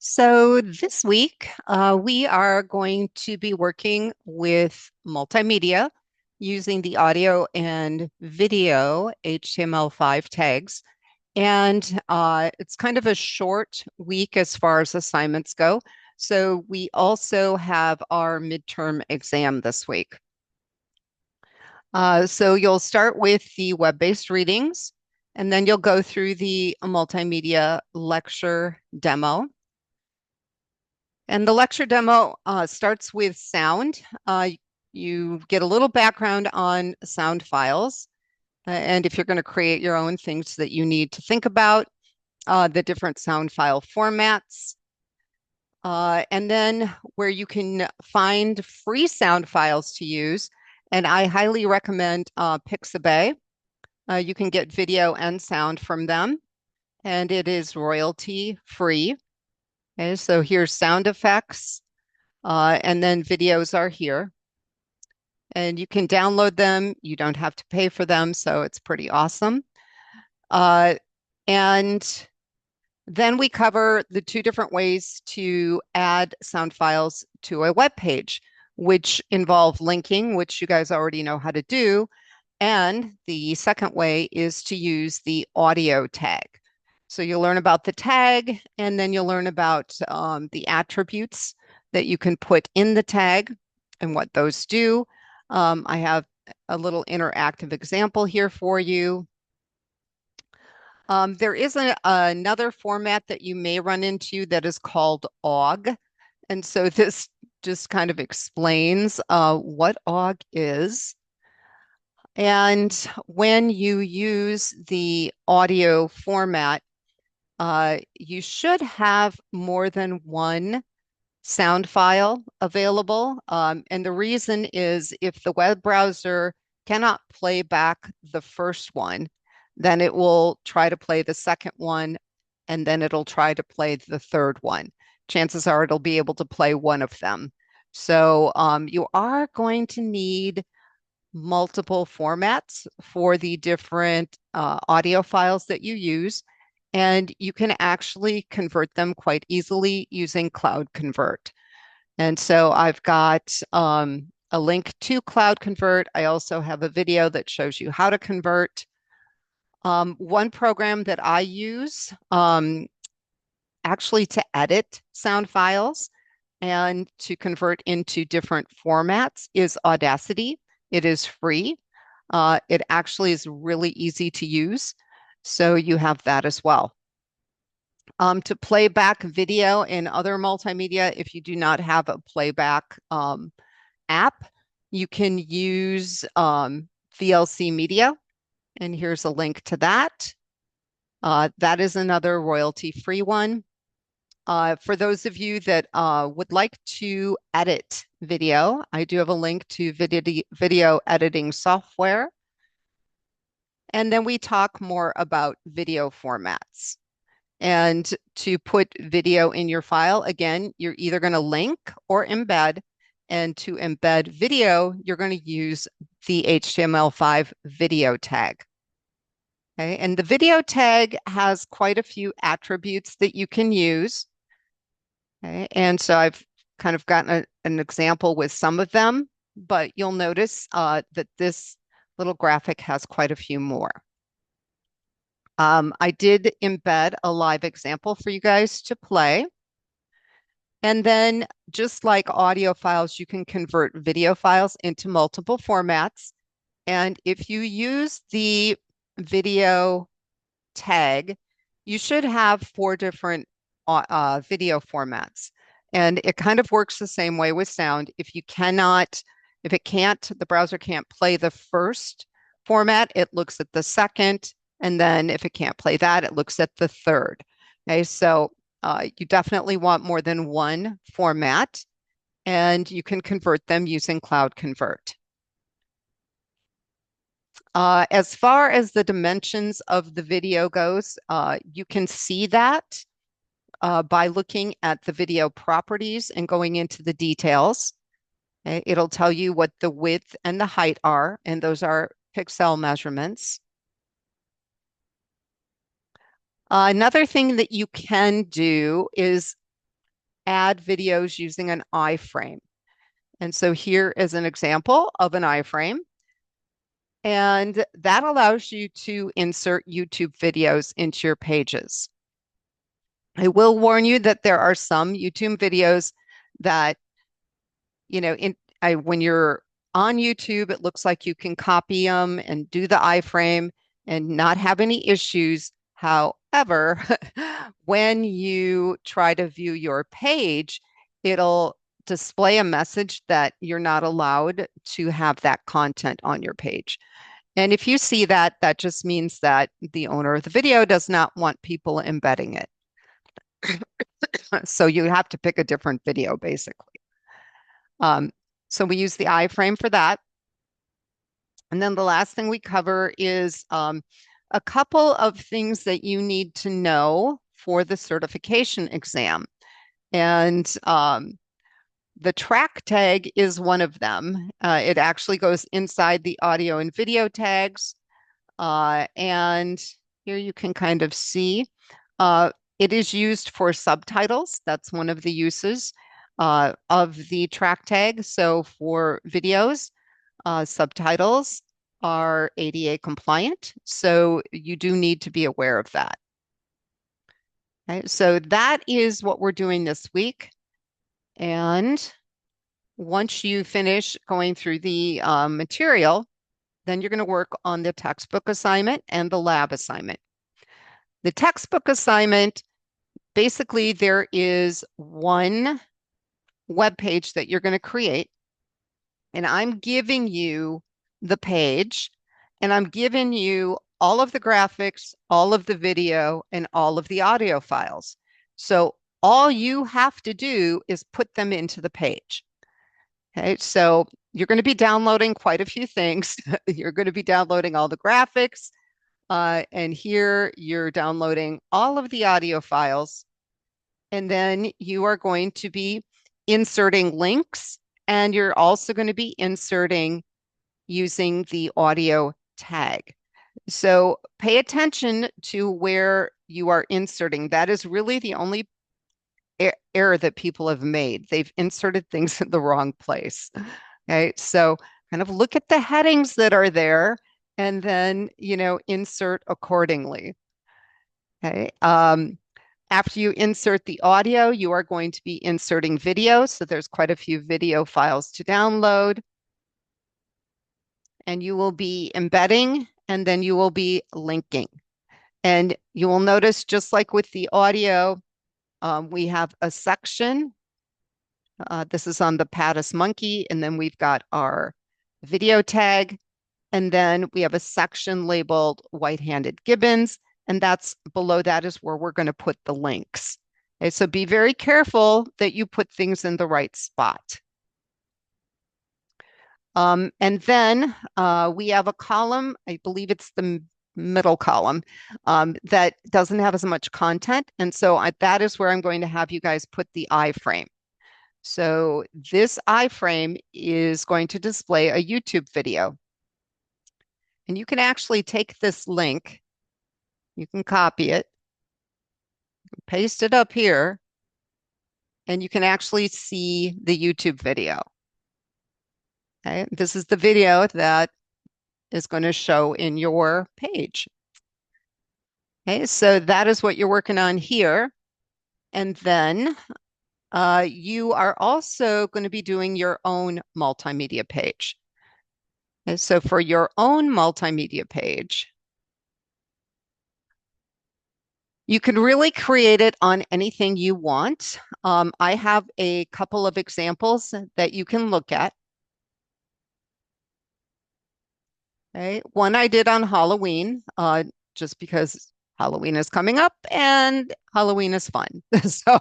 So this week, we are going to be working with multimedia using the audio and video HTML5 tags. And it's kind of a short week as far as assignments go. So we also have our midterm exam this week. So you'll start with the web-based readings, and then you'll go through the multimedia lecture demo. And the lecture demo starts with sound. You get a little background on sound files. And if you're going to create your own things that you need to think about, the different sound file formats. And then where you can find free sound files to use. And I highly recommend Pixabay. You can get video and sound from them, and it is royalty free. Okay, so here's sound effects. And then videos are here. And you can download them. You don't have to pay for them, so it's pretty awesome. And then we cover the two different ways to add sound files to a web page, which involve linking, which you guys already know how to do. And the second way is to use the audio tag. So you'll learn about the tag, and then you'll learn about the attributes that you can put in the tag and what those do. I have a little interactive example here for you. There is another format that you may run into that is called OGG. And so this just kind of explains what OGG is. And when you use the audio format, you should have more than one sound file available. And the reason is if the web browser cannot play back the first one, then it will try to play the second one, and then it'll try to play the third one. Chances are it'll be able to play one of them. So you are going to need multiple formats for the different audio files that you use, and you can actually convert them quite easily using Cloud Convert. And so I've got a link to Cloud Convert. I also have a video that shows you how to convert. One program that I use actually to edit sound files and to convert into different formats is Audacity. It is free. It actually is really easy to use. So you have that as well. To play back video and other multimedia, if you do not have a playback app, you can use VLC Media. And here's a link to that. That is another royalty-free one. For those of you that would like to edit video, I do have a link to video editing software. And then we talk more about video formats. And to put video in your file, again, you're either going to link or embed. And to embed video, you're going to use the HTML5 video tag. Okay, and the video tag has quite a few attributes that you can use. Okay, and so I've kind of gotten an example with some of them, but you'll notice that this little graphic has quite a few more. I did embed a live example for you guys to play. And then just like audio files, you can convert video files into multiple formats. And if you use the video tag, you should have 4 different video formats. And it kind of works the same way with sound. If the browser can't play the first format, it looks at the second. And then if it can't play that, it looks at the third. Okay, so you definitely want more than one format, and you can convert them using Cloud Convert. As far as the dimensions of the video goes, you can see that by looking at the video properties and going into the details. Okay, it'll tell you what the width and the height are, and those are pixel measurements. Another thing that you can do is add videos using an iframe. And so here is an example of an iframe. And that allows you to insert YouTube videos into your pages. I will warn you that there are some YouTube videos that, when you're on YouTube, it looks like you can copy them and do the iframe and not have any issues. However, when you try to view your page, it'll display a message that you're not allowed to have that content on your page. And if you see that, that just means that the owner of the video does not want people embedding it. So you have to pick a different video, basically. So we use the iframe for that. And then the last thing we cover is a couple of things that you need to know for the certification exam. And the track tag is one of them. It actually goes inside the audio and video tags. And here you can kind of see it is used for subtitles. That's one of the uses of the track tag. So for videos, subtitles are ADA compliant. So you do need to be aware of that. Okay, so that is what we're doing this week. And once you finish going through the material, then you're going to work on the textbook assignment and the lab assignment. The textbook assignment, basically there is one web page that you're going to create, and I'm giving you the page, and I'm giving you all of the graphics, all of the video, and all of the audio files. So all you have to do is put them into the page. Okay, so you're going to be downloading quite a few things. You're going to be downloading all the graphics, and here you're downloading all of the audio files. And then you are going to be inserting links, and you're also going to be inserting using the audio tag. So pay attention to where you are inserting. That is really the only error that people have made. They've inserted things in the wrong place. Okay, so kind of look at the headings that are there and then, insert accordingly. Okay. After you insert the audio, you are going to be inserting video. So there's quite a few video files to download. And you will be embedding, and then you will be linking. And you will notice, just like with the audio, we have a section. This is on the Pattis monkey, and then we've got our video tag. And then we have a section labeled white-handed gibbons, and that's below that is where we're going to put the links. Okay, so be very careful that you put things in the right spot. And then we have a column, I believe it's the middle column, that doesn't have as much content. And so that is where I'm going to have you guys put the iframe. So this iframe is going to display a YouTube video. And you can actually take this link, you can copy it, paste it up here, and you can actually see the YouTube video. Okay, this is the video that is going to show in your page. Okay, so that is what you're working on here. And then you are also going to be doing your own multimedia page. And so for your own multimedia page, you can really create it on anything you want. I have a couple of examples that you can look at. Okay. One I did on Halloween, just because Halloween is coming up and Halloween is fun. So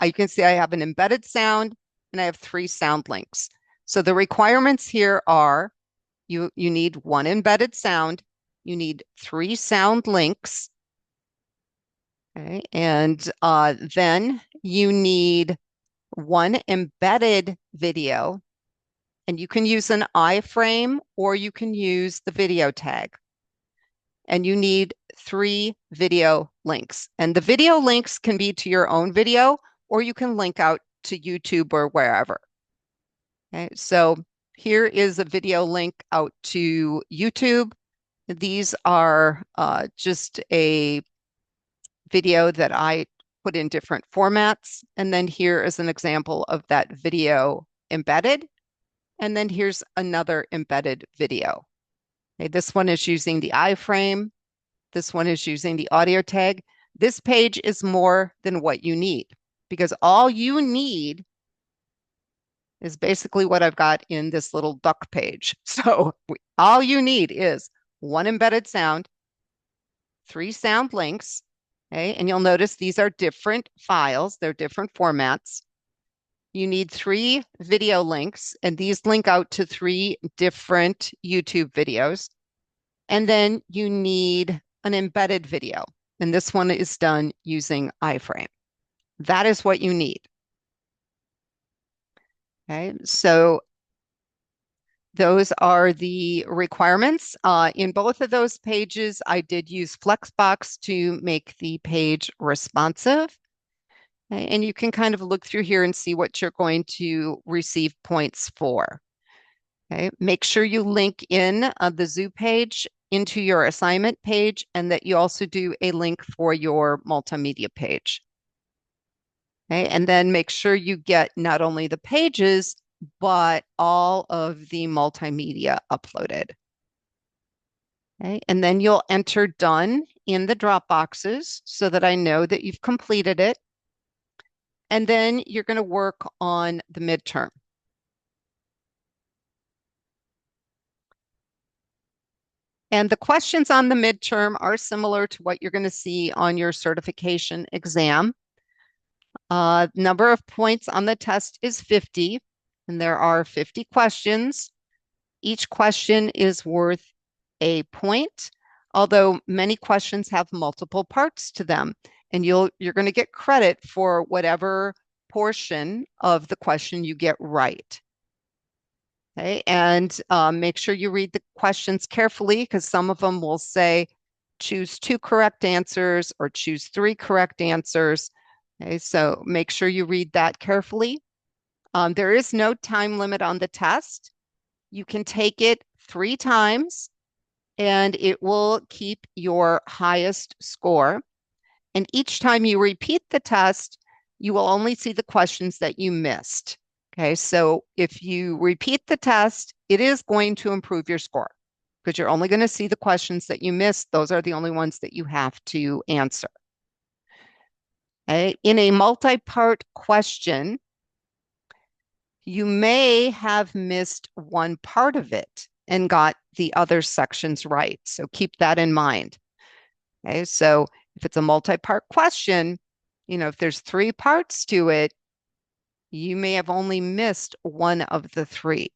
you can see I have an embedded sound and I have 3 sound links. So the requirements here are you need 1 embedded sound, you need 3 sound links, okay, and then you need 1 embedded video. And you can use an iframe or you can use the video tag. And you need 3 video links. And the video links can be to your own video, or you can link out to YouTube or wherever. Okay, so here is a video link out to YouTube. These are just a video that I put in different formats. And then here is an example of that video embedded. And then here's another embedded video. Okay, this one is using the iframe. This one is using the audio tag. This page is more than what you need because all you need is basically what I've got in this little duck page. So all you need is one embedded sound, 3 sound links, okay? And you'll notice these are different files. They're different formats. You need 3 video links, and these link out to 3 different YouTube videos. And then you need an embedded video, and this one is done using iframe. That is what you need. Okay, so those are the requirements. In both of those pages, I did use Flexbox to make the page responsive. Okay, and you can kind of look through here and see what you're going to receive points for. Okay, make sure you link in the zoo page into your assignment page and that you also do a link for your multimedia page. Okay, and then make sure you get not only the pages, but all of the multimedia uploaded. Okay, and then you'll enter done in the drop boxes so that I know that you've completed it. And then you're going to work on the midterm. And the questions on the midterm are similar to what you're going to see on your certification exam. Number of points on the test is 50, and there are 50 questions. Each question is worth a point, although many questions have multiple parts to them, and you're going to get credit for whatever portion of the question you get right. Okay, and make sure you read the questions carefully because some of them will say choose 2 correct answers or choose 3 correct answers. Okay, so make sure you read that carefully. There is no time limit on the test. You can take it 3 times and it will keep your highest score. And each time you repeat the test, you will only see the questions that you missed. Okay, so if you repeat the test, it is going to improve your score because you're only going to see the questions that you missed. Those are the only ones that you have to answer. Okay, in a multi-part question, you may have missed one part of it and got the other sections right. So keep that in mind. Okay, so if it's a multi-part question, if there's 3 parts to it, you may have only missed one of the 3.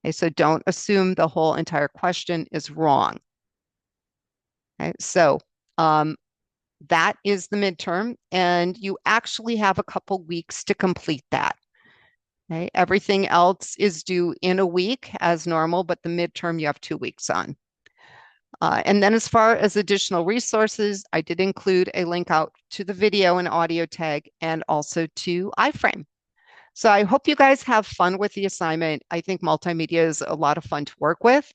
Okay, so don't assume the whole entire question is wrong. Okay, so that is the midterm, and you actually have a couple weeks to complete that. Okay, everything else is due in a week as normal, but the midterm you have 2 weeks on. And then as far as additional resources, I did include a link out to the video and audio tag and also to iframe. So I hope you guys have fun with the assignment. I think multimedia is a lot of fun to work with.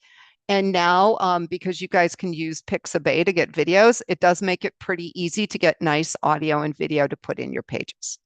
And now, because you guys can use Pixabay to get videos, it does make it pretty easy to get nice audio and video to put in your pages.